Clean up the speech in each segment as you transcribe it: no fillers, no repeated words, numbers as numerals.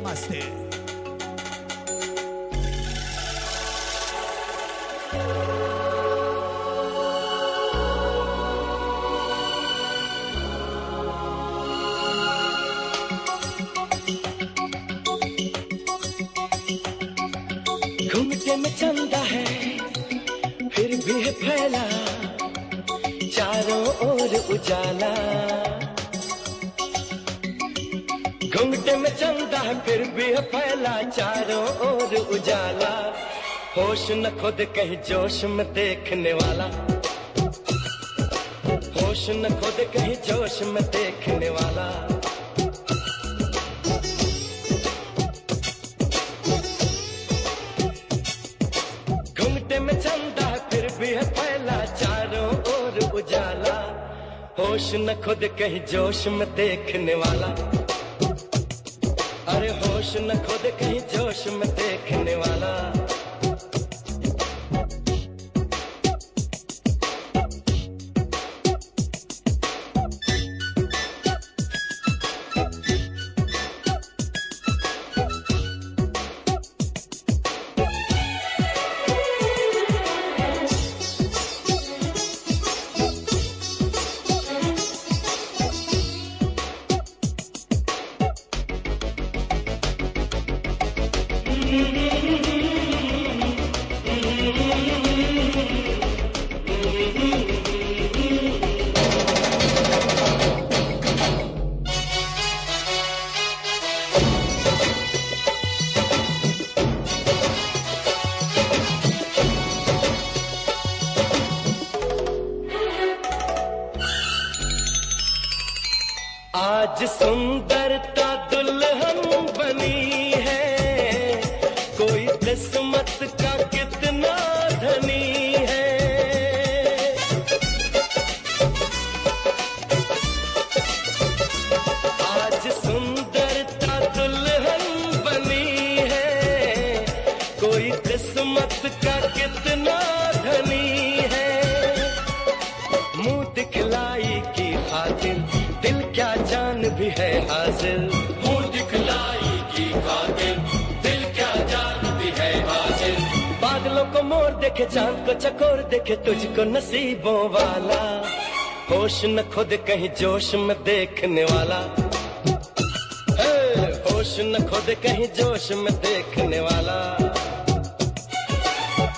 नमस्ते। घुंघटे में चंदा है फिर भी है फैला, चारों ओर उजाला। घुंघटे में चंदा है फिर भी है फैला, चारों ओर उजाला। होश न खुद कहीं जोश में देखने वाला, होश न खुद कहीं जोश में देखने वाला। घुंघटे में चंदा है फिर भी है फैला, चारों ओर उजाला। होश न खुद कहीं जोश में देखने वाला, अरे होश न खुद कहीं जोश में देखने वाला। आज सुंदरता दुल्हन बनी है, कोई किस्मत का कितना धनी है। आज सुंदरता दुल्हन बनी है, कोई किस्मत का कितना धनी है। मुंह दिखलाई की खातिर दिल क्या जान भी है हाजिर, मुंह दिखलाई की खातिर दिल क्या जान भी है हाजिर। बादलों को मोर देखे चांद को चकोर देखे तुझको नसीबों वाला। होश न खुद कहीं जोश में देखने वाला, होश न खुद कहीं जोश में देखने वाला।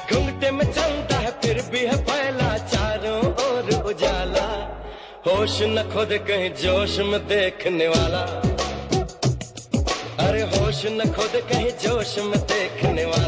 घुंघटे में चलता है फिर भी है फैला, चारों ओर उजाला। होश न खुद कहीं जोश में देखने वाला, अरे होश न खुद कहीं जोश में देखने वाला।